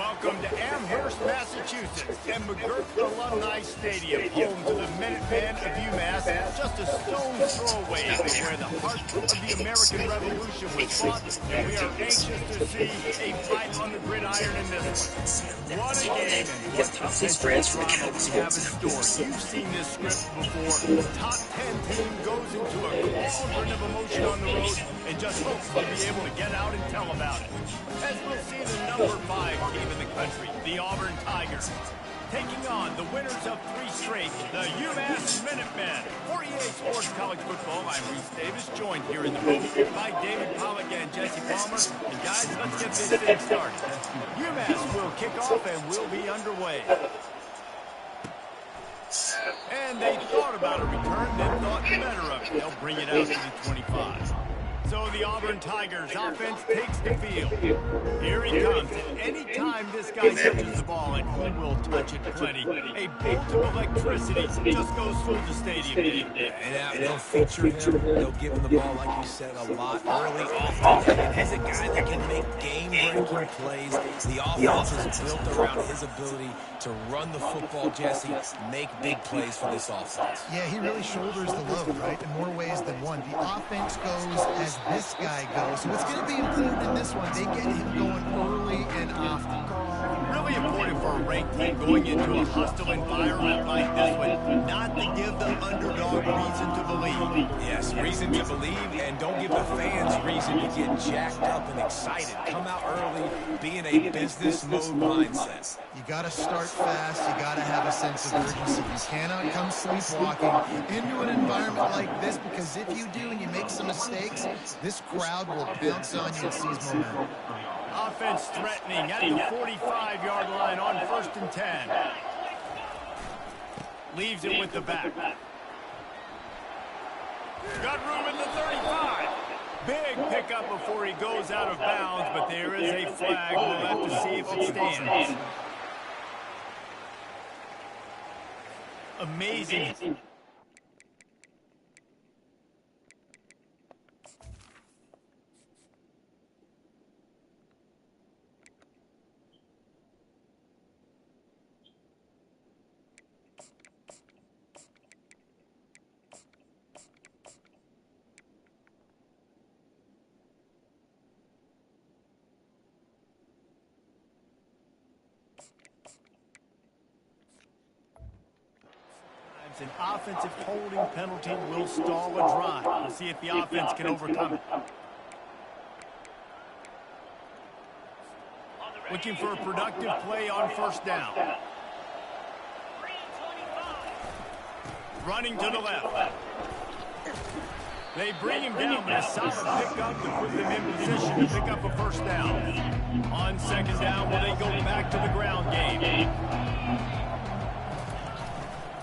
Welcome to Amherst, Massachusetts, and McGurk Alumni Stadium, home to the Minutemen of UMass, just a stone's throw away from where the heart of the American Revolution was fought, and we are anxious to see a fight on the gridiron in this one. What a game, and what offensive drama we have in store. You've seen this script before. Top 10 team goes into a cauldron of emotion on the road and just hopes to be able to get out and tell about it. As we'll see the number 5 team in the country, the Auburn Tigers, taking on the winners of 3 straight, the UMass Minutemen. For EA Sports College Football, I'm Reese Davis, joined here in the booth by David Pollack and Jesse Palmer. And guys, let's get this thing started. UMass will kick off and we'll be underway. And they thought about a return, then thought better of it. They'll bring it out to the 25. So the Auburn Tigers offense takes the field. Here he comes. And anytime this guy touches the ball, and he will touch it plenty, a bolt of electricity just goes through the stadium. And they'll feature him. They'll give him the ball, like you said, a lot early, often. And he's a guy that can make game-breaking plays. The offense is built around his ability to run the football, Jesse, make big plays for this offense. Yeah, he really shoulders the load, right, in more ways than one. The offense goes as this guy goes. So it's going to be important in this one. They get him going early and often. Really important for a ranked team going into a hostile environment like this one, not to give the underdog reason to believe. Yes, reason to believe, and don't give the fans reason to get jacked up and excited. Come out early, be in a business mode mindset. You got to start fast. You got to have a sense of urgency. You cannot come sleepwalking into an environment like this, because if you do and you make some mistakes, this crowd will pounce on you and seize momentum. Offense threatening at the 45-yard line on 1st and 10. Leaves it with the back. Got room in the 35. Big pickup before he goes out of bounds, but there is a flag. We'll have to see if it stands. Amazing. An offensive holding penalty will stall a drive. We'll see if the offense can overcome it. Looking for a productive play on 1st down. Running to the left. They bring him down, but a solid pickup to put them in position to pick up a 1st down. On 2nd down, will they go back to the ground game?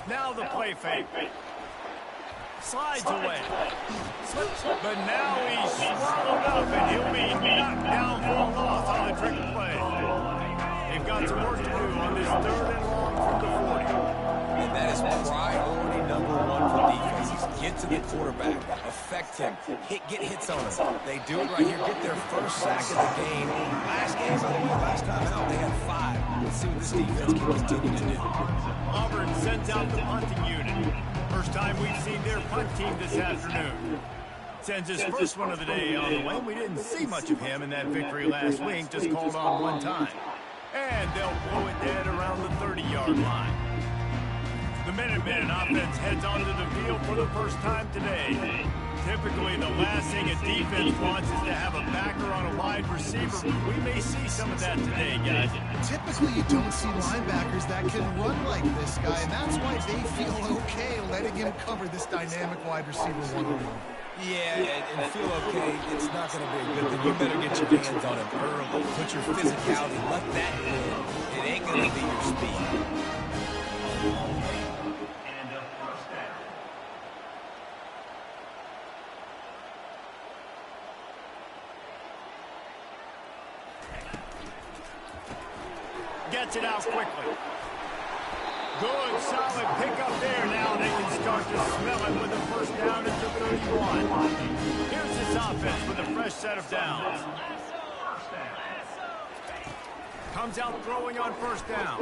Now the play fake. Slides away. But now he's swallowed up, and he'll be knocked down for a loss on the trick play. They've got some work to do on this 3rd and long from the 40. And that is priority number 1 for defenses. Get to the quarterback, affect him, get hits on him. They do it right here, get their 1st sack of the game. Last time out, they had 5. Let's see what this defense can continue to do. Auburn sends out the punting unit. First time we've seen their punt team this afternoon. Sends his first one of the day on the way. We didn't see much of him in that victory last week, just called on one time. And they'll blow it dead around the 30-yard line. The Minutemen offense heads onto the field for the first time today. Typically, the last thing a defense wants is to have a backer on a wide receiver. We may see some of that today, guys. Typically, you don't see linebackers that can run like this guy, and that's why they feel okay letting him cover this dynamic wide receiver one-on-one. Yeah, and feel okay, it's not going to be a good thing. You better get your hands on him early. Put your physicality, let that win. It ain't going to be your speed. Gets it out quickly. Good, solid pickup there. Now they can start to smell it with a 1st down at the 31. Here's this offense with a fresh set of downs. comes out throwing on first down.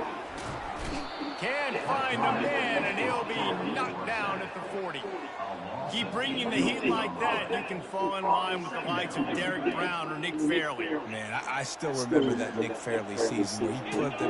Can't find the man, and he'll be knocked down at the 40. Keep bringing the heat like that, you can fall in line with the likes of Derek Brown or Nick Fairley. Man, I still remember that Nick Fairley season where he put the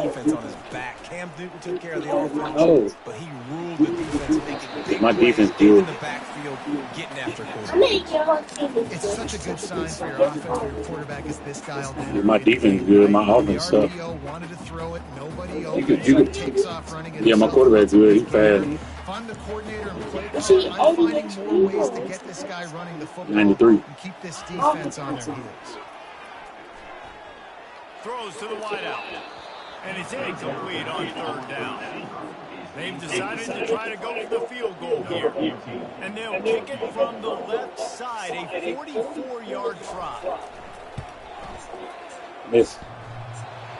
defense on his back. Cam Newton took care of the offense, but he ruled the defense, making big my plays defense in good. the backfield, getting after quarterbacks. It's such a good sign for your offense when your quarterback is this dialed in. My defense good. My offense sucks. Wanted to throw it, nobody You could- open, takes off running it. Yeah, my quarterback's good. He's fast. Find the coordinator and play call. I'm finding more ways to get this guy running the football 93. and keep this defense on their heels. Throws to the wideout. And it's incomplete on third down. They've decided to try to go for the field goal here. And they'll kick it from the left side, a 44-yard try. Miss.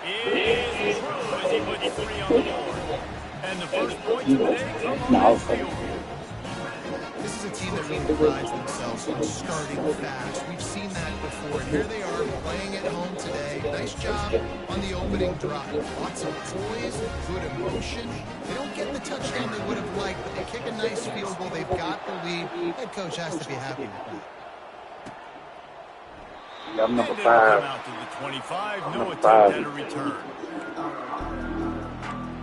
It is true as he puts 3 on the board. And the first point of the day comes No. on the field. This is a team that really prides themselves on starting fast. We've seen that before. Here they are playing at home today. Nice job on the opening drive. Lots of poise, good emotion. They don't get the touchdown they would have liked, but they kick a nice field goal. They've got the lead. Head coach has to be happy with that. Yeah, I'm number And it'll 5. come out to the 25, no Number attempt 5. at a return.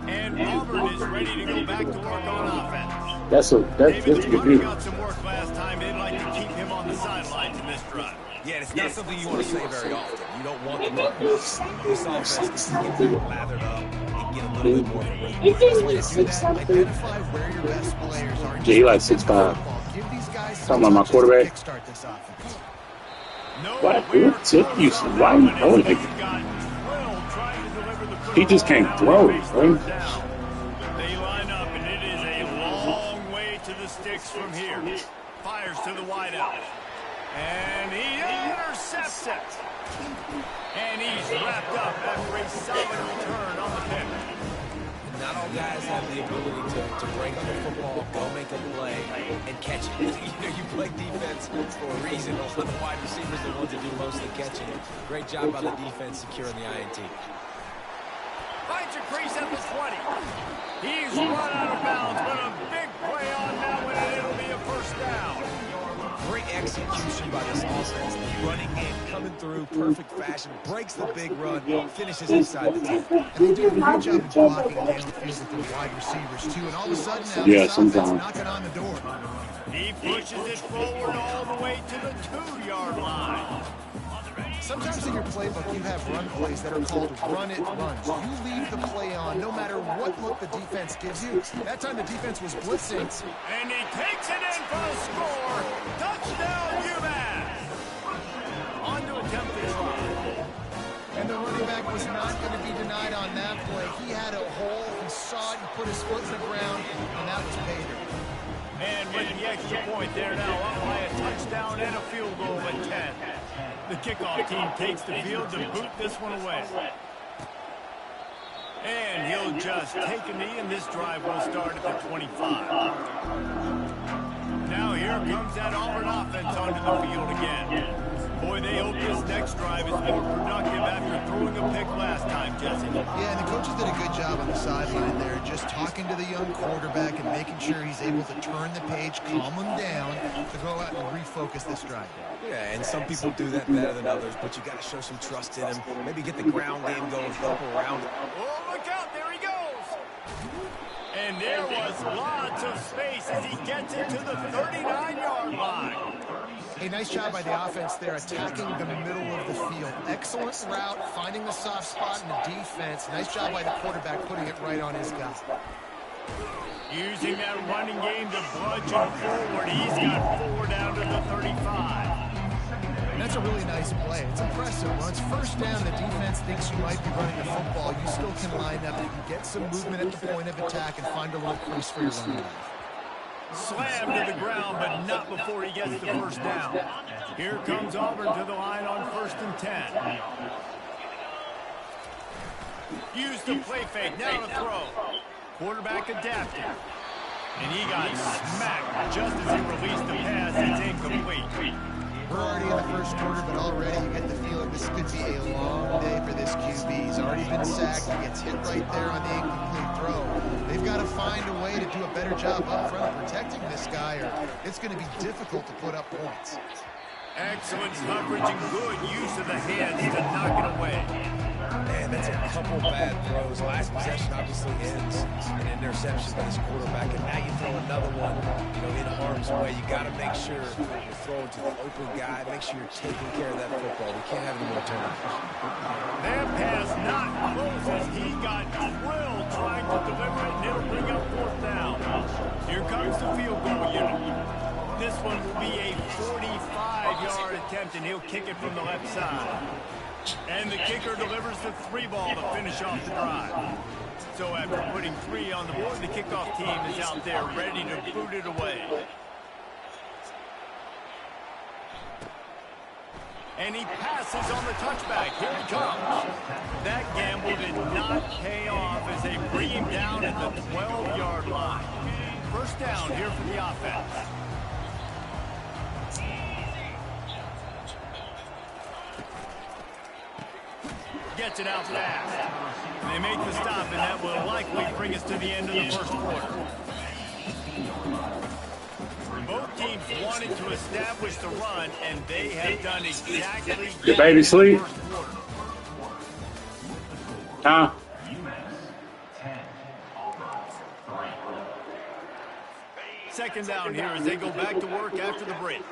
And Auburn is ready to go back to work on offense. That's David, good the punter news. got some work last time. They'd like to keep him on the sidelines in this drive. Yeah, it's not something you want to say very often. You don't want them to this offense needs to get lathered up and get a little bit more rhythm. Best way to do that, identify where your best players are. Yeah, he like 6'5". Give these guys Talking about my quarterback. kickstart this offense. Why? Who took you? Why you throwing like He just can't throw, bro. They line up, and it is a long way to the sticks from here. Fires to the wideout. And he intercepts it. And he's wrapped up after a solid return on the pick. Not all guys have the ability to break up a football, go make a play, and catch it. You play defense for a reason. The wide receivers are the ones that do most of the catching. Great job by the defense securing the INT. Finds a crease at the 20. He's run out of bounds, but a big play on that one, and it'll be a first down. Great execution by this offense. The running game coming through, perfect fashion, breaks the big run, finishes inside the 10. And they do a great job of blocking downfield with their wide receivers, too. And all of a sudden, now Yeah, this offense sometimes. knocking on the door. He pushes it forward all the way to the 2-yard line. Sometimes in your playbook, you have run plays that are called run-it runs. You leave the play on no matter what look the defense gives you. That time the defense was blitzing. And he takes it in for a score. Touchdown, UMass. On to attempt the try. And the running back was not going to be denied on that play. He had a hole, he saw it, he put his foot in the ground, and that was payday. And with the extra point, they're now up by a touchdown and a field goal at 10. The kickoff team takes the field to boot this one away. And he'll just take a knee, and this drive will start at the 25. Now here comes that Auburn offense onto the field again. Boy, they hope this next drive is more productive after throwing a pick last time, Jesse. Yeah, and the coaches did a good job on the sideline there, just talking to the young quarterback and making sure he's able to turn the page, calm him down, to go out and refocus this drive. Yeah, and some people do that better than others, but you got to show some trust in him. Maybe get the ground game going, help around. Oh, look out, there he goes. And there was lots of space as he gets it to the 39-yard line. Hey, nice job by the offense there, attacking the middle of the field. Excellent route, finding the soft spot in the defense. Nice job by the quarterback putting it right on his guy. Using that running game to bludgeon forward. He's got 4 down to the 35. And that's a really nice play. It's impressive. When it's first down, the defense thinks you might be running the football. You still can line up. You can get some movement at the point of attack and find a little crease for your running back. Slammed to the ground, but not before he gets the first down. Here comes Auburn to the line on 1st and 10. Used the play fake, now to throw. Quarterback adapted. And he got smacked just as he released the pass. It's incomplete. we're already in the first quarter, but already you get the feeling this could be a long day for this QB. He's already been sacked. He gets hit right there on the incomplete throw. They've got to find a way to do a better job up front of protecting this guy, or it's going to be difficult to put up points. Excellent coverage and good use of the hands to knock it away. Man, that's a couple bad throws. Last possession obviously ends an interception by this quarterback, and now you throw another one, in harm's way. You got to make sure you're throwing to the open guy. Make sure you're taking care of that football. We can't have any more turnovers. That pass not close as he got drilled trying to deliver it, and it'll bring up fourth down. Here comes the field goal unit. This one will be a 45-yard attempt, and he'll kick it from the left side. And the kicker delivers the 3-ball to finish off the drive. So after putting 3 on the board, the kickoff team is out there ready to boot it away. And he passes on the touchback. Here it comes. That gamble did not pay off as they bring him down at the 12-yard line. First down here for the offense. Gets it out fast. They make the stop, and that will likely bring us to the end of the first quarter. Both teams wanted to establish the run, and they have done exactly that. Your baby sleep? Huh? Second down here as they go back to work after the break.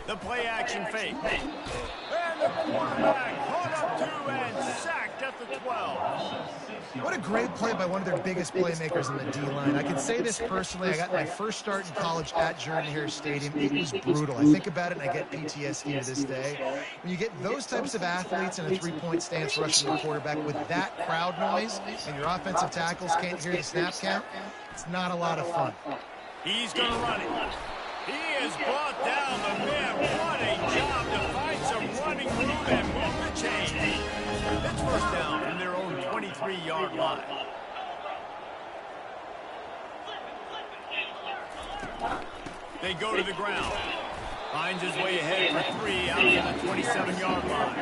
The play-action fake. And the quarterback caught up to and sacked at the 12. What a great play by one of their biggest playmakers in the D-line. I can say this personally. I got my first start in college at Jordan-Hare Stadium. It was brutal. I think about it, and I get PTSD to this day. When you get those types of athletes in a three-point stance rushing the quarterback with that crowd noise, and your offensive tackles can't hear the snap count, it's not a lot of fun. He's going to run it. He has brought down the man. What a job to find some running room and move the chain. It's first down from their own 23-yard line. They go to the ground. Finds his way ahead for 3 out to the 27-yard line.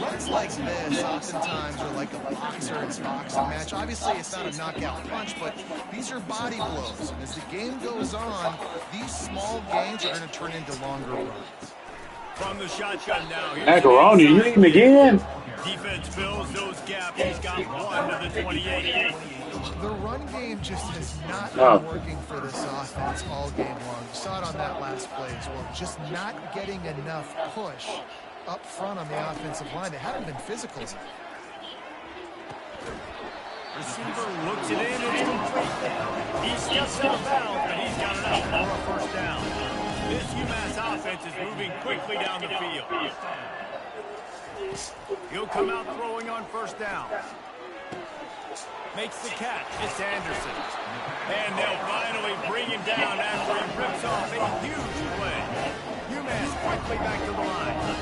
Runs like this oftentimes are like a boxer in a boxing match. Obviously, it's not a knockout punch, but these are body blows. And as the game goes on, these small gains are going to turn into longer runs. From the shotgun now. Macaroni, you eating again? Defense fills those gaps. He's got 1 to the 28. The run game just has not been working for this offense all game long. You saw it on that last play as well. Just not getting enough push up front on the offensive line. They haven't been physical. Receiver looks it in. It's complete. He steps out of bounds, but he's got it out for a first down. This UMass offense is moving quickly down the field. He'll come out throwing on first down. Makes the catch. It's Anderson. And they'll finally bring him down after he rips off a huge play. UMass quickly back to the line.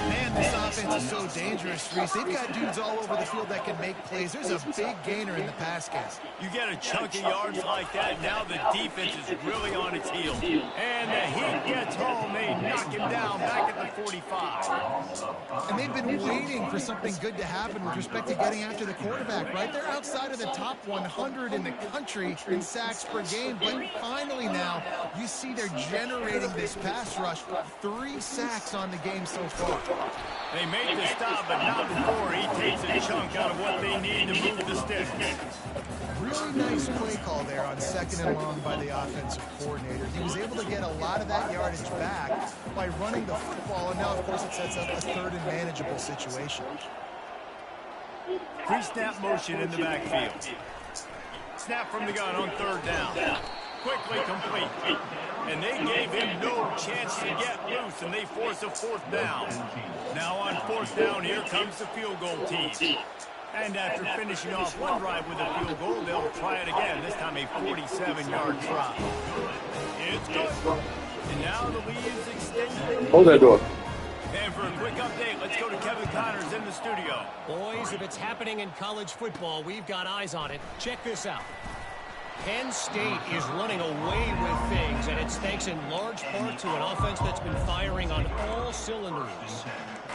Man, this offense is so dangerous, Reese. They've got dudes all over the field that can make plays. There's a big gainer in the pass game. You get a chunk of yards like that, now the defense is really on its heels. And the Heat gets home. They knock him down back at the 45. And they've been waiting for something good to happen with respect to getting after the quarterback, right? They're outside of the top 100 in the country in sacks per game. But finally now, you see they're generating this pass rush. 3 sacks on the game so far. They made the stop, but not before he takes a chunk out of what they need to move the sticks. Really nice play call there on 2nd and long by the offensive coordinator. He was able to get a lot of that yardage back by running the football, and now, of course, it sets up a 3rd and manageable situation. Pre-snap motion in the backfield. Snap from the gun on 3rd down. Quickly complete. And they gave him no chance to get loose, and they force a 4th down. Now on 4th down, here comes the field goal team. And after finishing off one drive with a field goal, they'll try it again, this time a 47-yard try. It's good. And now the lead is extended. Hold that door. And for a quick update, let's go to Kevin Connors in the studio. Boys, if it's happening in college football, we've got eyes on it. Check this out. Penn State is running away with things, and it's thanks in large part to an offense that's been firing on all cylinders.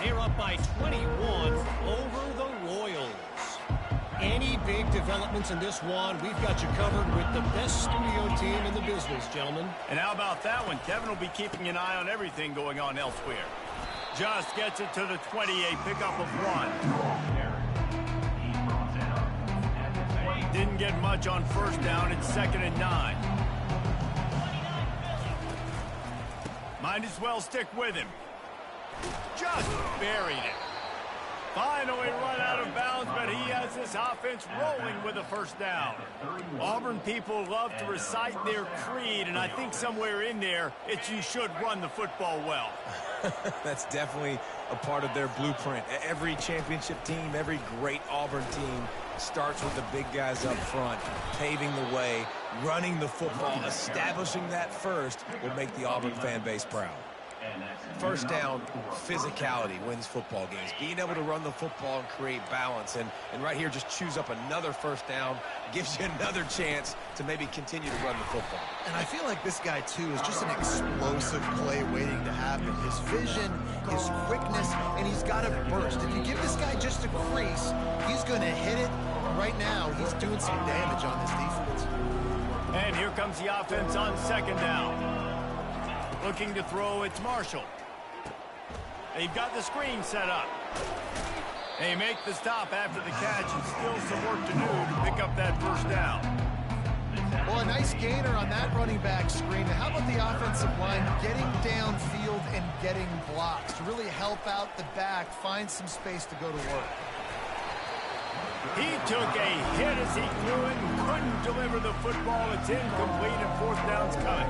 They're up by 21 over the Royals. Any big developments in this one, we've got you covered with the best studio team in the business, gentlemen. And how about that one? Kevin will be keeping an eye on everything going on elsewhere. Just gets it to the 28, pickup of 1. Didn't get much on first down. It's 2nd and 9. Might as well stick with him. Just buried it. Finally run out of bounds, but he has this offense rolling with a first down. Auburn people love to recite their creed, and I think somewhere in there, it's you should run the football well. That's definitely a part of their blueprint. Every championship team, every great Auburn team starts with the big guys up front, paving the way, running the football, establishing that first will make the Auburn fan base proud. First down, physicality wins football games. Being able to run the football and create balance. And right here, just choose up another first down, gives you another chance to maybe continue to run the football. And I feel like this guy, too, is just an explosive play waiting to happen. His vision, his quickness, and he's got a burst. If you give this guy just a crease, he's going to hit it. Right now, he's doing some damage on this defense. And here comes the offense on 2nd down. Looking to throw, it's Marshall. They've got the screen set up. They make the stop after the catch, and still some work to do to pick up that first down. Well, a nice gainer on that running back screen. How about the offensive line getting downfield and getting blocks to really help out the back, find some space to go to work? He took a hit as he threw it and couldn't deliver the football. It's incomplete, and 4th down's coming.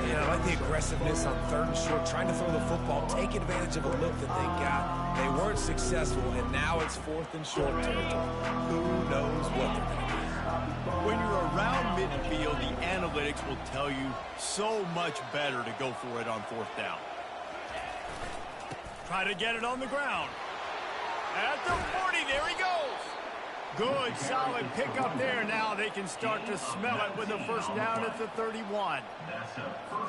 Yeah, I like the aggressiveness on 3rd and short, trying to throw the football, take advantage of a look that they got. They weren't successful, and now it's 4th and short territory. Who knows what they're going to do? When you're around midfield, the analytics will tell you so much better to go for it on 4th down. Try to get it on the ground. At the 40, there he goes. Good, solid pickup there. Now they can start to smell it with a first down at the 31.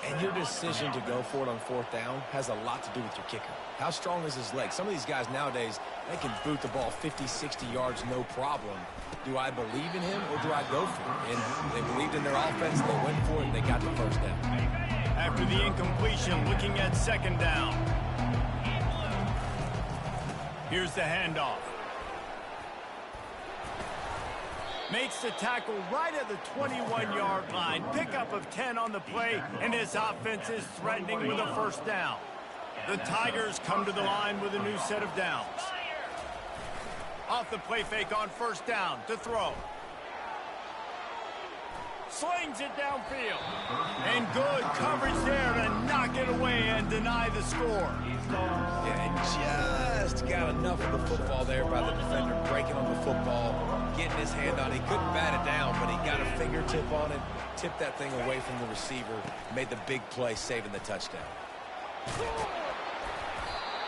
And your decision to go for it on 4th down has a lot to do with your kicker. How strong is his leg? Some of these guys nowadays, they can boot the ball 50, 60 yards, no problem. Do I believe in him or do I go for it? And they believed in their offense, they went for it, and they got the first down. After the incompletion, looking at 2nd down. Here's the handoff. Makes the tackle right at the 21-yard line. Pickup of 10 on the play, and his offense is threatening with a first down. The Tigers come to the line with a new set of downs. Off the play fake on first down to throw. Slings it downfield. And good coverage there to knock it away and deny the score. Yeah, just got enough of the football there by the defender, breaking on the football, getting his hand on it. He couldn't bat it down, but he got a fingertip on it, tipped that thing away from the receiver, made the big play, saving the touchdown.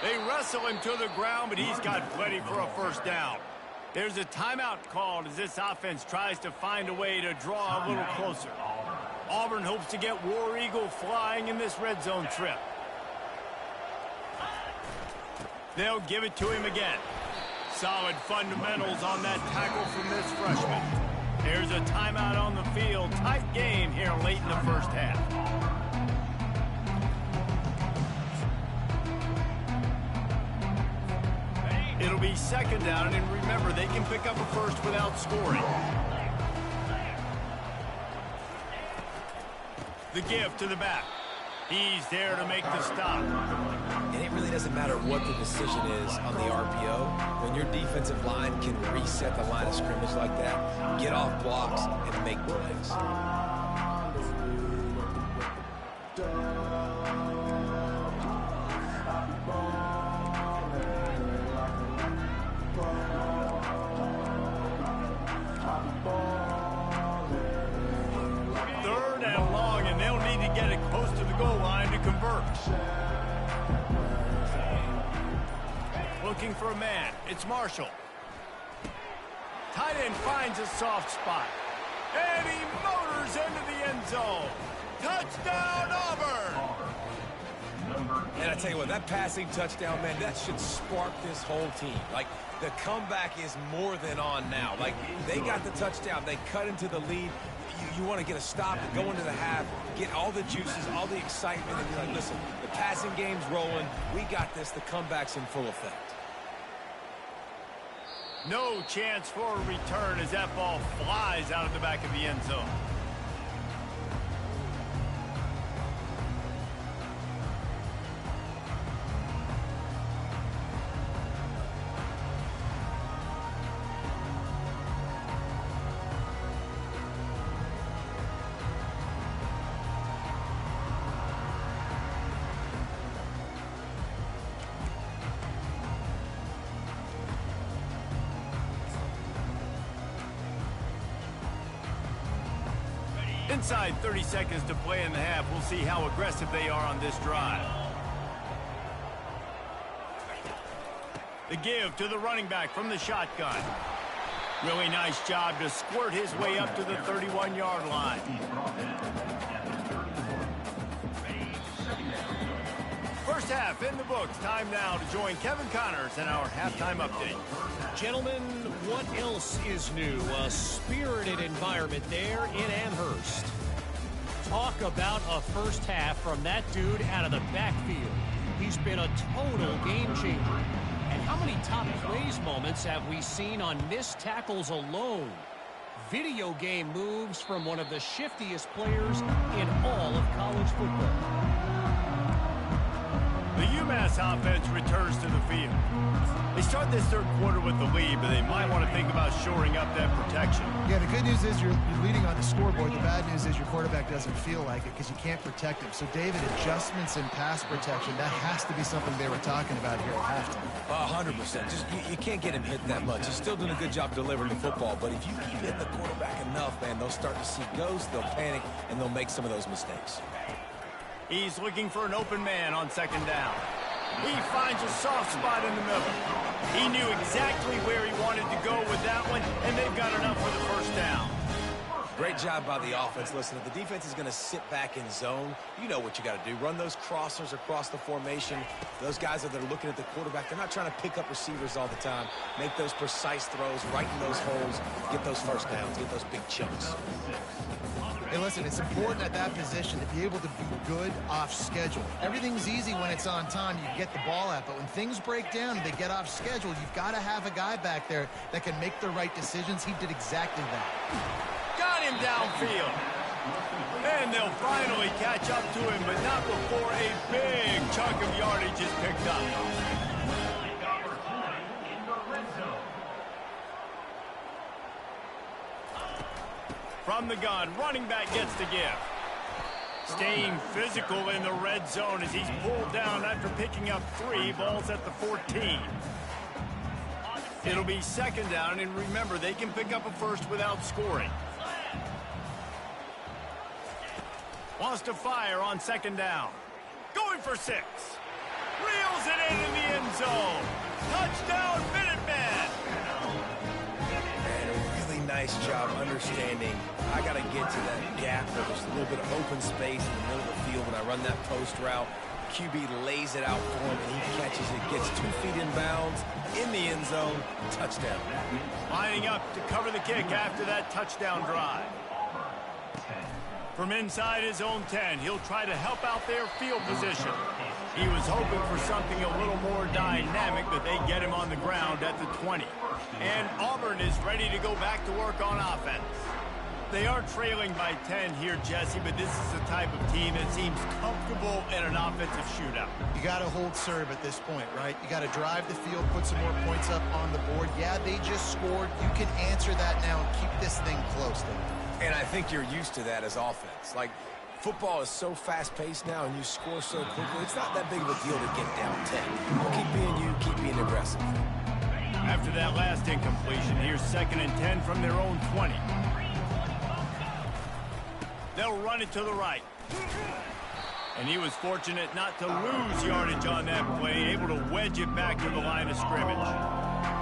They wrestle him to the ground, but he's got plenty for a first down. There's a timeout called as this offense tries to find a way to draw a little closer. Auburn hopes to get War Eagle flying in this red zone trip. They'll give it to him again. Solid fundamentals on that tackle from this freshman. There's a timeout on the field. Tight game here late in the first half. It'll be 2nd down, and remember, they can pick up a first without scoring. The give to the back. He's there to make the stop. And it really doesn't matter what the decision is on the RPO. When your defensive line can reset the line of scrimmage like that, get off blocks, and make plays. Looking for a man. It's Marshall. Tight end finds a soft spot. And he motors into the end zone. Touchdown, Auburn! And I tell you what, that passing touchdown, man, that should spark this whole team. Like, the comeback is more than on now. Like, they got the touchdown. They cut into the lead. You want to get a stop and go into the half, get all the juices, all the excitement, and be like, listen, the passing game's rolling. We got this. The comeback's in full effect. No chance for a return as that ball flies out of the back of the end zone. Inside 30 seconds to play in the half. We'll see how aggressive they are on this drive. The give to the running back from the shotgun. Really nice job to squirt his way up to the 31-yard line. First half in the books. Time now to join Kevin Connors in our halftime update. Gentlemen, what else is new? A spirited environment there in Amherst. Talk about a first half from that dude out of the backfield. He's been a total game changer. And how many top plays moments have we seen on missed tackles alone? Video game moves from one of the shiftiest players in all of college football. The UMass offense returns to the field. They start this third quarter with the lead, but they might want to think about shoring up that protection. Yeah, the good news is you're leading on the scoreboard. The bad news is your quarterback doesn't feel like it because you can't protect him. So, David, adjustments in pass protection, that has to be something they were talking about here at halftime. 100%. Just you can't get him hit that much. He's still doing a good job delivering the football, but if you keep hitting the quarterback enough, man, they'll start to see ghosts, they'll panic, and they'll make some of those mistakes. He's looking for an open man on second down. He finds a soft spot in the middle. He knew exactly where he wanted to go with that one, and they've got enough for the first down. Great job by the offense. Listen, if the defense is going to sit back in zone, you know what you got to do. Run those crossers across the formation. Those guys that are looking at the quarterback, they're not trying to pick up receivers all the time. Make those precise throws, right in those holes, get those first downs, get those big chunks. Hey, listen, it's important at that position to be able to be good off schedule. Everything's easy when it's on time, you get the ball out, but when things break down and they get off schedule, you've got to have a guy back there that can make the right decisions. He did exactly that. Got him downfield. And they'll finally catch up to him, but not before a big chunk of yardage is picked up. From the gun, running back gets the give. Staying physical in the red zone as he's pulled down after picking up 3 balls at the 14. It'll be second down, and remember, they can pick up a first without scoring. Wants to fire on second down. Going for 6. Reels it in the end zone. Touchdown, Minutemen! And a really nice job understanding I got to get to that gap where there's a little bit of open space in the middle of the field when I run that post route. QB lays it out for him, and he catches it, gets 2 feet in bounds, in the end zone, touchdown. Lining up to cover the kick after that touchdown drive. From inside his own 10, he'll try to help out their field position. He was hoping for something a little more dynamic, but they get him on the ground at the 20. And Auburn is ready to go back to work on offense. They are trailing by 10 here, Jesse, but this is the type of team that seems comfortable in an offensive shootout. You got to hold serve at this point, right? You got to drive the field, put some more points up on the board. Yeah, they just scored. You can answer that now and keep this thing close. And I think you're used to that as offense. Like, football is so fast-paced now, and you score so quickly, it's not that big of a deal to get down 10. Keep being you, keep being aggressive. After that last incompletion, here's second and 10 from their own 20. They'll run it to the right. And he was fortunate not to lose yardage on that play, able to wedge it back to the line of scrimmage.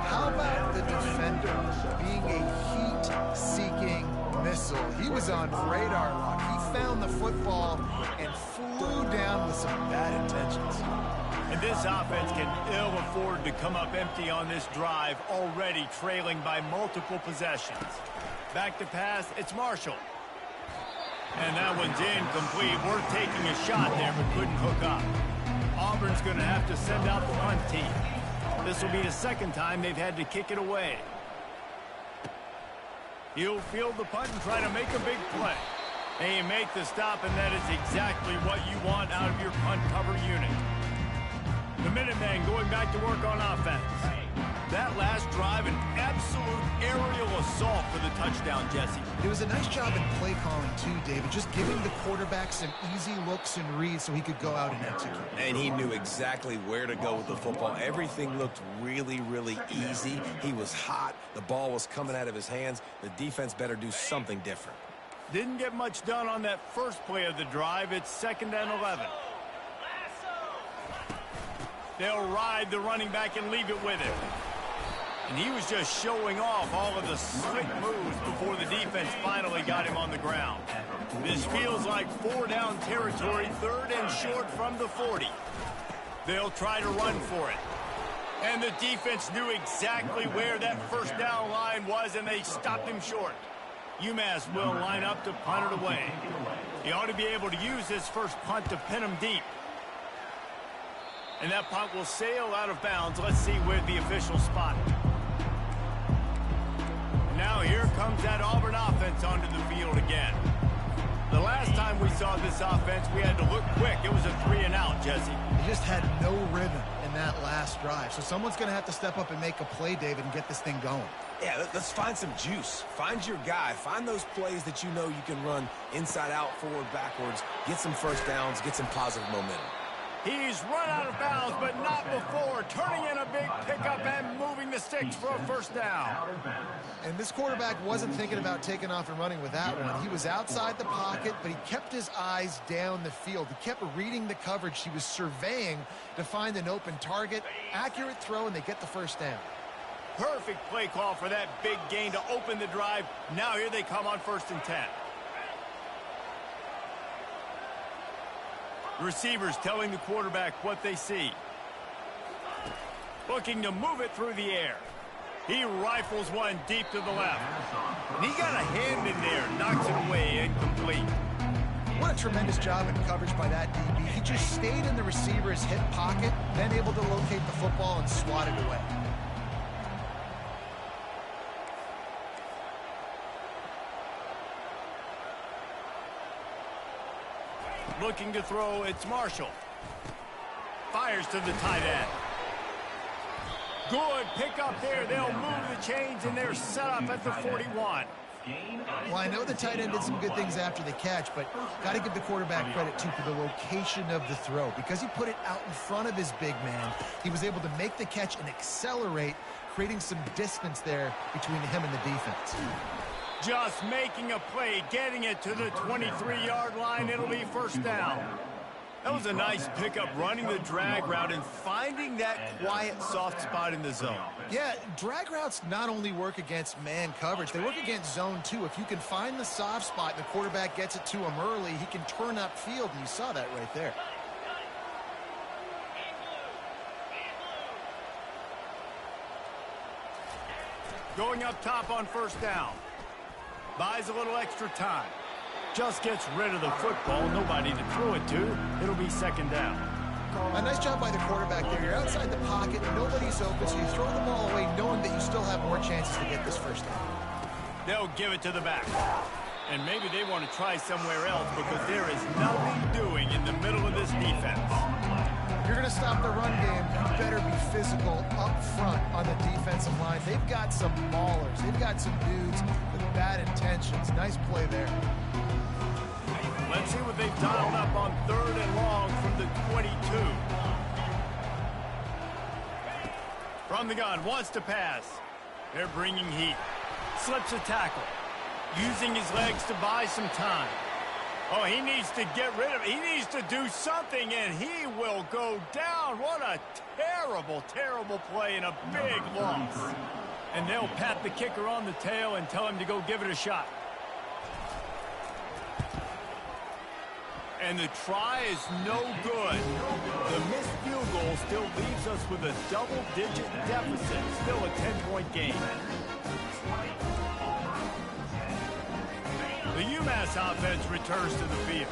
How about the defender being a heat-seeking missile? missile. He was on radar lock. He found the football and flew down with some bad intentions. And this offense can ill afford to come up empty on this drive, already trailing by multiple possessions. Back to pass, it's Marshall. And that one's incomplete. We're taking a shot there, but couldn't hook up. Auburn's going to have to send out the punt team. This will be the second time they've had to kick it away. He'll field the punt and try to make a big play. And you make the stop, and that is exactly what you want out of your punt cover unit. The Minutemen going back to work on offense. That last drive, an absolute aerial assault for the touchdown, Jesse. It was a nice job in play calling, too, David. Just giving the quarterback some easy looks and reads so he could go out and execute. And he knew exactly where to go with the football. Everything looked really, really easy. He was hot. The ball was coming out of his hands. The defense better do something different. Didn't get much done on that first play of the drive. It's 2nd and 11. They'll ride the running back and leave it with him. And he was just showing off all of the slick moves before the defense finally got him on the ground. This feels like 4-down territory, 3rd and short from the 40. They'll try to run for it. And the defense knew exactly where that first down line was, and they stopped him short. UMass will line up to punt it away. He ought to be able to use this first punt to pin him deep. And that punt will sail out of bounds. Let's see where the officials spot it. Now here comes that Auburn offense onto the field again. The last time we saw this offense, we had to look quick. It was a 3-and-out, Jesse. They just had no rhythm in that last drive. So someone's going to have to step up and make a play, David, and get this thing going. Yeah, let's find some juice. Find your guy. Find those plays that you know you can run inside out, forward, backwards. Get some first downs. Get some positive momentum. He's run out of bounds, but not before. Turning in a big pickup and moving the sticks for a first down. And this quarterback wasn't thinking about taking off and running with that one. He was outside the pocket, but he kept his eyes down the field. He kept reading the coverage. He was surveying to find an open target. Accurate throw, and they get the first down. Perfect play call for that big gain to open the drive. Now here they come on 1st and 10. Receivers telling the quarterback what they see. Looking to move it through the air. He rifles one deep to the left. And he got a hand in there, knocks it away, incomplete. What a tremendous job in coverage by that DB. He just stayed in the receiver's hip pocket, then able to locate the football and swat it away. Looking to throw, it's Marshall. Fires to the tight end. Good pick up there. They'll move the chains, and they're set up at the 41. Well, I know the tight end did some good things after the catch, but got to give the quarterback credit, too, for the location of the throw. Because he put it out in front of his big man, he was able to make the catch and accelerate, creating some distance there between him and the defense. Just making a play, getting it to the 23-yard line. It'll be first down. That was a nice pickup, running the drag route and finding that quiet, soft spot in the zone. Yeah, drag routes not only work against man coverage, they work against zone, too. If you can find the soft spot and the quarterback gets it to him early, he can turn upfield, and you saw that right there. Going up top on first down. Buys a little extra time. Just gets rid of the football. Nobody to throw it to. It'll be second down. A nice job by the quarterback there. You're outside the pocket, and nobody's open, so you throw the ball away knowing that you still have more chances to get this first down. They'll give it to the back. And maybe they want to try somewhere else because there is nothing doing in the middle of this defense. You're going to stop the run game. You better be physical up front on the defensive line. They've got some maulers. They've got some dudes with bad intentions. Nice play there. Let's see what they've dialed up on 3rd and long from the 22. From the gun, wants to pass. They're bringing heat. Slips a tackle. Using his legs to buy some time. Oh, he needs to get rid of it. He needs to do something, and he will go down. What a terrible, terrible play and a big loss. And they'll pat the kicker on the tail and tell him to go give it a shot. And the try is no good. The missed field goal still leaves us with a double-digit deficit. Still a 10-point game. The UMass offense returns to the field.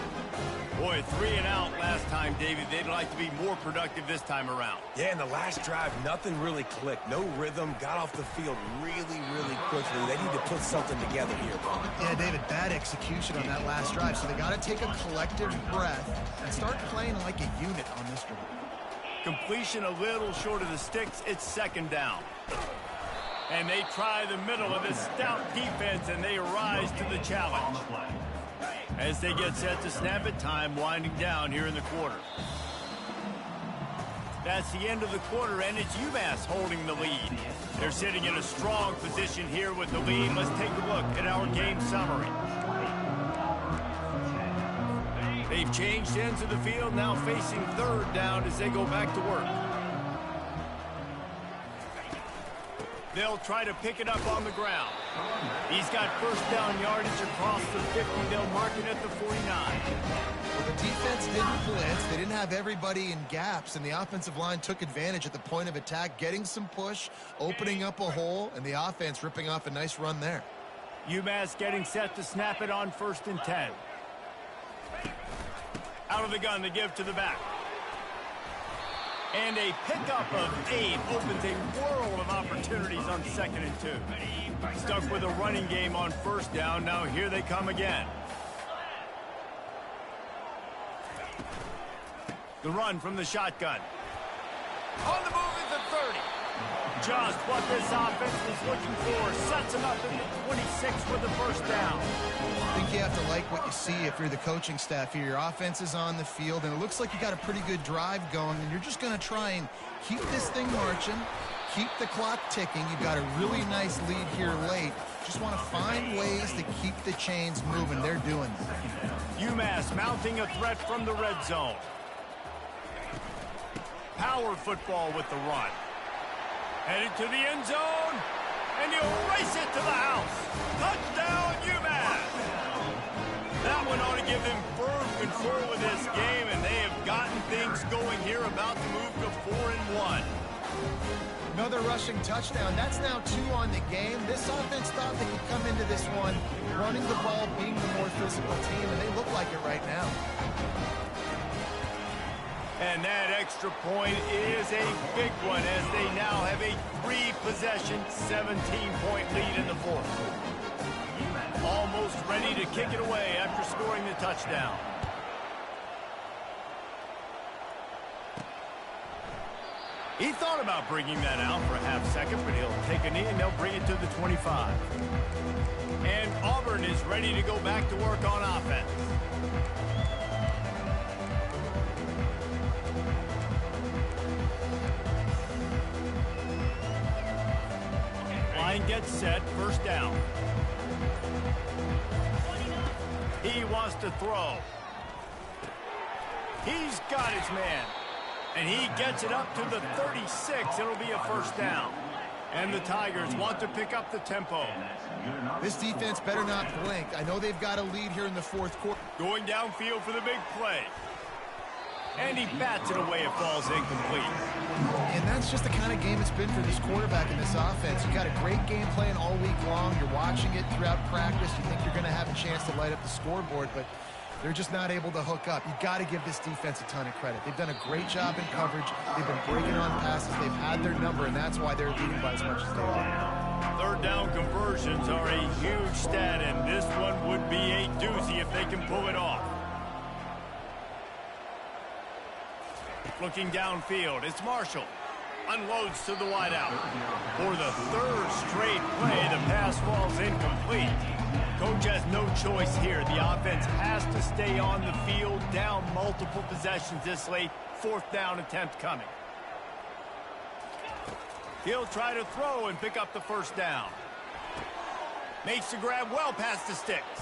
Boy, 3 and out last time, David. They'd like to be more productive this time around. Yeah, in the last drive, nothing really clicked. No rhythm, got off the field really, really quickly. They need to put something together here. Yeah, David, bad execution on that last drive, so they got to take a collective breath and start playing like a unit on this drive. Completion a little short of the sticks. It's second down. And they try the middle of this stout defense, and they rise to the challenge. As they get set to snap it, time winding down here in the quarter. That's the end of the quarter, and it's UMass holding the lead. They're sitting in a strong position here with the lead. Let's take a look at our game summary. They've changed ends of the field, now facing third down as they go back to work. They'll try to pick it up on the ground. He's got first down yardage across the 50. They'll mark it at the 49. Well, the defense didn't blitz. They didn't have everybody in gaps, and the offensive line took advantage at the point of attack, getting some push, opening up a hole, and the offense ripping off a nice run there. UMass getting set to snap it on 1st and 10. Out of the gun, they give to the back. And a pickup of 8 opens a world of opportunities on 2nd and 2. Stuck with a running game on 1st down. Now here they come again. The run from the shotgun. On the move at the 30. Just what this offense was looking for. Sets them up in the 26 with the first down. I think you have to like what you see if you're the coaching staff here. Your offense is on the field, and it looks like you got a pretty good drive going, and you're just going to try and keep this thing marching, keep the clock ticking. You've got a really nice lead here late. Just want to find ways to keep the chains moving. They're doing it. UMass mounting a threat from the red zone. Power football with the run. Headed to the end zone, and he'll race it to the house. Touchdown, UMass! That one ought to give them firm control of this game, and they have gotten things going here, about to move to 4-1. Another rushing touchdown. That's now 2 on the game. This offense thought they could come into this one running the ball, being the more physical team, and they look like it right now. And that extra point is a big one, as they now have a 3-possession, 17-point lead in the 4th. Almost ready to kick it away after scoring the touchdown. He thought about bringing that out for a half second, but he'll take a knee and they'll bring it to the 25. And Auburn is ready to go back to work on offense. Line gets set, first down. He wants to throw. He's got his man. And he gets it up to the 36. It'll be a first down. And the Tigers want to pick up the tempo. This defense better not blink. I know they've got a lead here in the 4th quarter. Going downfield for the big play. And he bats it away. It falls incomplete. And that's just the kind of game it's been for this quarterback in this offense. You got a great game plan all week long. You're watching it throughout practice. You think you're going to have a chance to light up the scoreboard, but they're just not able to hook up. You got to give this defense a ton of credit. They've done a great job in coverage. They've been breaking on passes. They've had their number, and that's why they're leading by as much as they are. Third down conversions are a huge stat, and this one would be a doozy if they can pull it off. Looking downfield, it's Marshall. Unloads to the wideout. For the 3rd straight play, the pass falls incomplete. Coach has no choice here. The offense has to stay on the field, down multiple possessions this late. 4th down attempt coming. He'll try to throw and pick up the first down. Makes the grab well past the sticks.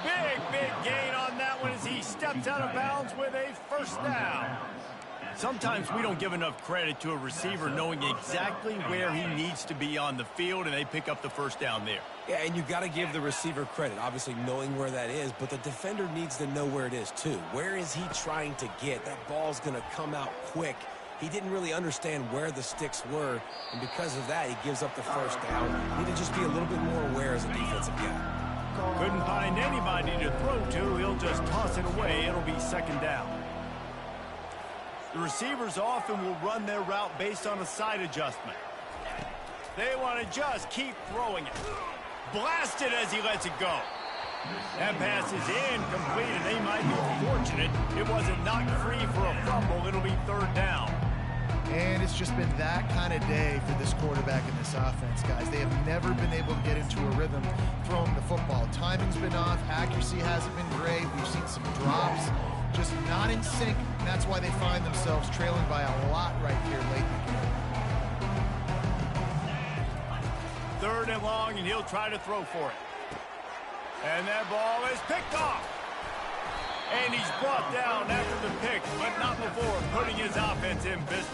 Big gain on that one as he steps out of bounds with a first down. Sometimes we don't give enough credit to a receiver knowing exactly where he needs to be on the field, and they pick up the first down there. Yeah, and you got to give the receiver credit, obviously knowing where that is, but the defender needs to know where it is too. Where is he trying to get? That ball's going to come out quick. He didn't really understand where the sticks were, and because of that, he gives up the first down. You need to just be a little bit more aware as a defensive guy. Couldn't find anybody to throw to. He'll just toss it away. It'll be second down. The receivers often will run their route based on a side adjustment. They want to just keep throwing it. Blasted as he lets it go. That pass is incomplete, and they might be fortunate it wasn't knocked free for a fumble. It'll be third down. And it's just been that kind of day for this quarterback and this offense, guys. They have never been able to get into a rhythm throwing the football. Timing's been off. Accuracy hasn't been great. We've seen some drops. Just not in sync, and that's why they find themselves trailing by a lot right here late in the game. Third and long, and he'll try to throw for it. And that ball is picked off. And he's brought down after the pick, but not before putting his offense in business.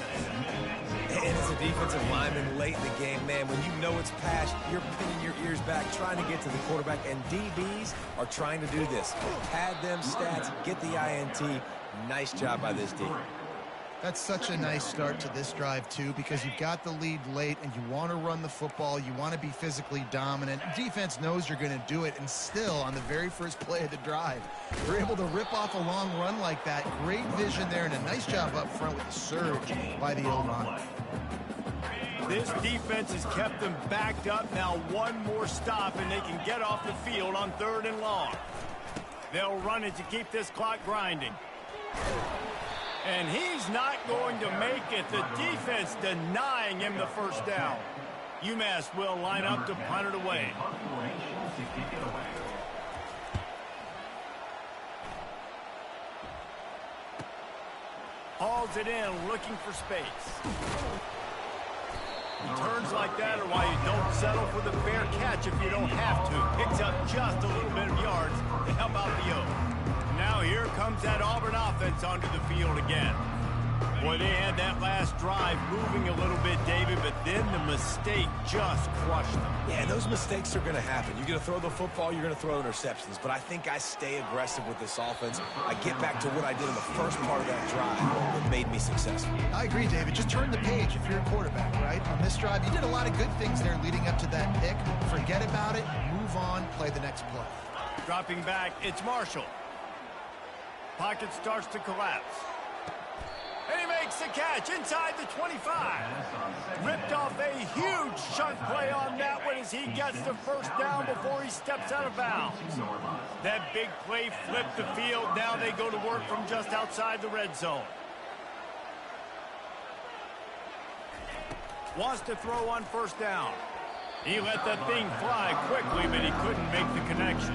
And as a defensive lineman late in the game, man, when you know it's past, you're pinning your ears back, trying to get to the quarterback, and DBs are trying to do this. Pad them stats, get the INT. Nice job by this D. That's such a nice start to this drive, too, because you've got the lead late and you want to run the football. You want to be physically dominant. Defense knows you're going to do it, and still, on the very first play of the drive, you're able to rip off a long run like that. Great vision there, and a nice job up front with the surge by the O-line. This defense has kept them backed up. Now one more stop, and they can get off the field on third and long. They'll run it to keep this clock grinding. And he's not going to make it. The defense denying him the first down. UMass will line up to punt it away. Hauls it in, looking for space. Turns like that are why you don't settle for the fair catch if you don't have to. Picks up just a little bit of yards to help out the O. Now here comes that Auburn offense onto the field again. Boy, they had that last drive moving a little bit, David, but then the mistake just crushed them. Yeah, those mistakes are going to happen. You're going to throw the football, you're going to throw interceptions, but I think I stay aggressive with this offense. I get back to what I did in the first part of that drive that made me successful. I agree, David. Just turn the page if you're a quarterback, right? On this drive, you did a lot of good things there leading up to that pick. Forget about it, move on, play the next play. Dropping back, it's Marshall. Pocket starts to collapse. And he makes the catch inside the 25. Ripped off a huge chunk play on that one as he gets the first down before he steps out of bounds. That big play flipped the field. Now they go to work from just outside the red zone. Wants to throw on first down. He let that thing fly quickly, but he couldn't make the connection.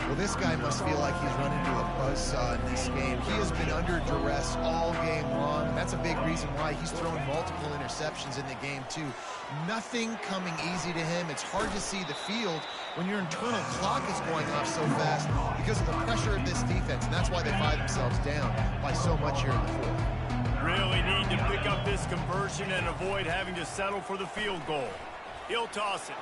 Well, this guy must feel like he's run into a buzzsaw in this game. He has been under duress all game long, and that's a big reason why he's thrown multiple interceptions in the game, too. Nothing coming easy to him. It's hard to see the field when your internal clock is going off so fast because of the pressure of this defense, and that's why they find themselves down by so much here in the fourth. Really need to pick up this conversion and avoid having to settle for the field goal. He'll toss it.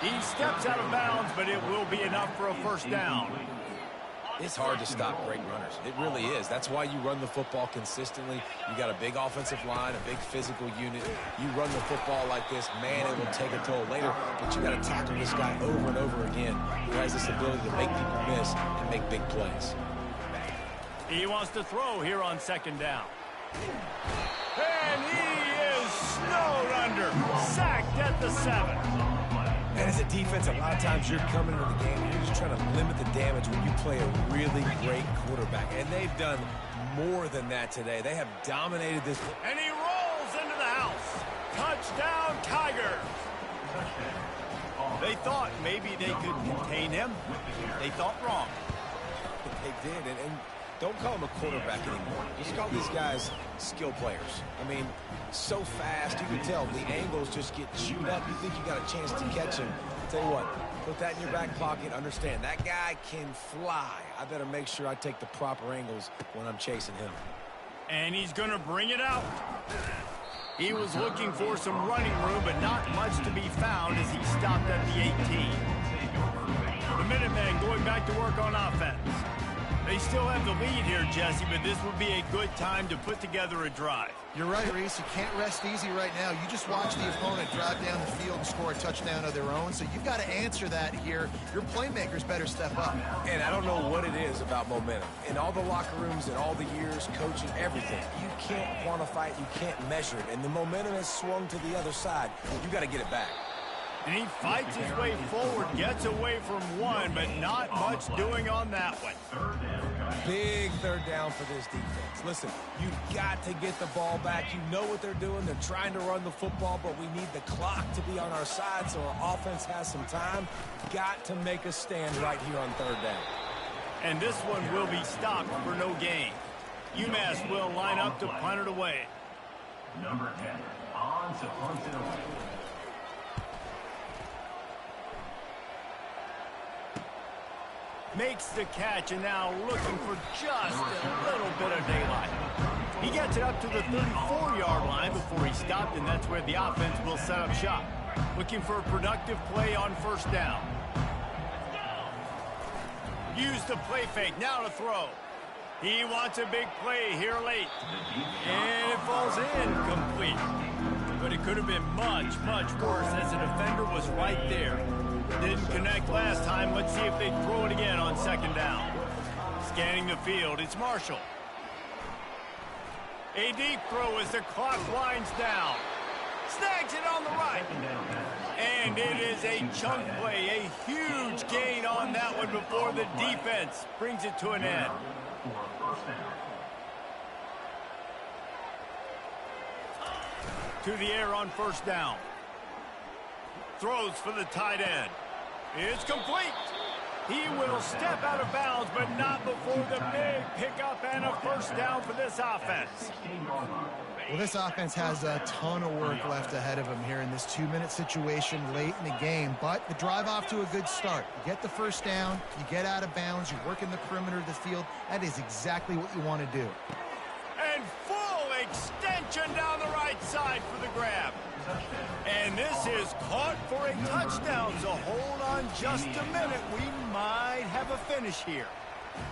He steps out of bounds, but it will be enough for a first down. It's hard to stop great runners. It really is. That's why you run the football consistently. You got a big offensive line, a big physical unit. You run the football like this, man, it will take a toll later. But you got to tackle this guy over and over again who has this ability to make people miss and make big plays. He wants to throw here on second down. And he is snowed under. Sacked at the 7. And as a defense, a lot of times you're coming into the game and you're just trying to limit the damage when you play a really great quarterback. And they've done more than that today. They have dominated this. And he rolls into the house. Touchdown, Tigers. They thought maybe they could contain him. They thought wrong. They did. And don't call him a quarterback anymore. Just call these guys skill players. I mean, so fast, you can tell the angles just get chewed up. You think you got a chance to catch him. Tell you what, put that in your back pocket. Understand, that guy can fly. I better make sure I take the proper angles when I'm chasing him. And he's going to bring it out. He was looking for some running room, but not much to be found as he stopped at the 18. The Minutemen going back to work on offense. They still have the lead here, Jesse, but this would be a good time to put together a drive. You're right, Reese. You can't rest easy right now. You just watch the opponent drive down the field and score a touchdown of their own, so you've got to answer that here. Your playmakers better step up. And I don't know what it is about momentum. In all the locker rooms and all the years, coaching, everything, you can't quantify it, you can't measure it. And the momentum has swung to the other side. You got to get it back. And he fights his way forward, gets away from one, but not much doing on that one. Big third down for this defense. Listen, you've got to get the ball back. You know what they're doing. They're trying to run the football, but we need the clock to be on our side so our offense has some time. Got to make a stand right here on third down. And this one will be stopped for no gain. UMass will line up to punt it away. Number 10, on to punt it away. Makes the catch and now looking for just a little bit of daylight. He gets it up to the 34-yard line before he stopped, and that's where the offense will set up shop. Looking for a productive play on first down. Use the play fake, now to throw. He wants a big play here late. And it falls incomplete. But it could have been much, much worse as the defender was right there. Didn't connect last time. Let's see if they throw it again on second down. Scanning the field, it's Marshall. A deep throw as the clock winds down. Snags it on the right. And it is a chunk play, a huge gain on that one before the defense brings it to an end. To the air on first down. Throws for the tight end. It's complete. He will step out of bounds, but not before the big pickup and a first down for this offense. Well, this offense has a ton of work left ahead of them here in this 2-minute situation late in the game, but the drive off to a good start. You get the first down, you get out of bounds, you work in the perimeter of the field. That is exactly what you want to do. And full extension down the right side for the grab. And this is caught for a touchdown, so hold on just a minute. We might have a finish here.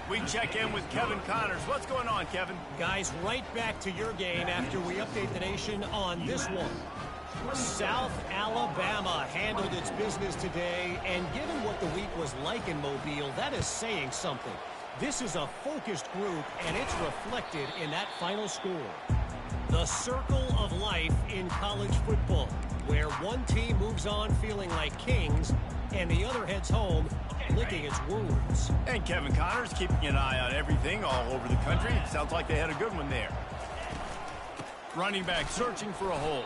We check in with Kevin Connors. What's going on, Kevin? Guys, right back to your game after we update the nation on this one. South Alabama handled its business today, and given what the week was like in Mobile, that is saying something. This is a focused group, and it's reflected in that final score. The circle of life in college football, where one team moves on feeling like kings, and the other heads home licking its wounds. And Kevin Connors keeping an eye on everything all over the country. It sounds like they had a good one there. Running back searching for a hole.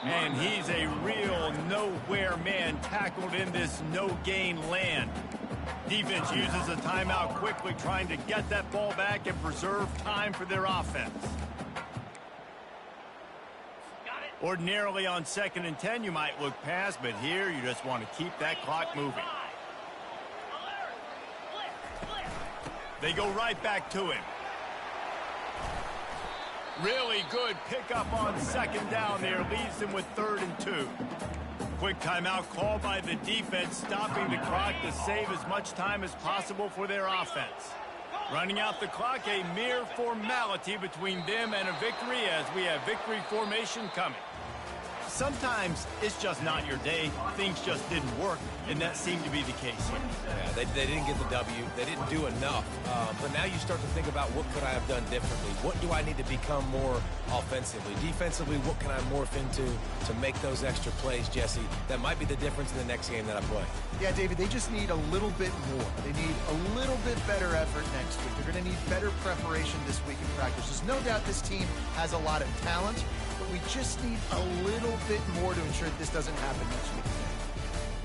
And he's a real nowhere man tackled in this no-gain land. Defense uses a timeout quickly, trying to get that ball back and preserve time for their offense. Ordinarily on 2nd and 10, you might look past, but here you just want to keep that clock moving. They go right back to him. Really good pickup on second down there. Leaves them with 3rd and 2. Quick timeout call by the defense, stopping the clock to save as much time as possible for their offense. Running out the clock, a mere formality between them and a victory as we have victory formation coming. Sometimes it's just not your day. Things just didn't work, and that seemed to be the case here. Yeah, they didn't get the W. They didn't do enough. But now you start to think about what could I have done differently? What do I need to become more offensively? Defensively, what can I morph into to make those extra plays, Jesse? That might be the difference in the next game that I play. Yeah, David, they just need a little bit more. They need a little bit better effort next week. They're going to need better preparation this week in practice. There's no doubt this team has a lot of talent, but we just need a little bit more to ensure that this doesn't happen next week.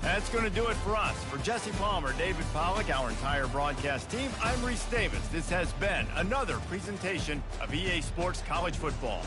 That's going to do it for us. For Jesse Palmer, David Pollack, our entire broadcast team, I'm Reese Davis. This has been another presentation of EA Sports College Football.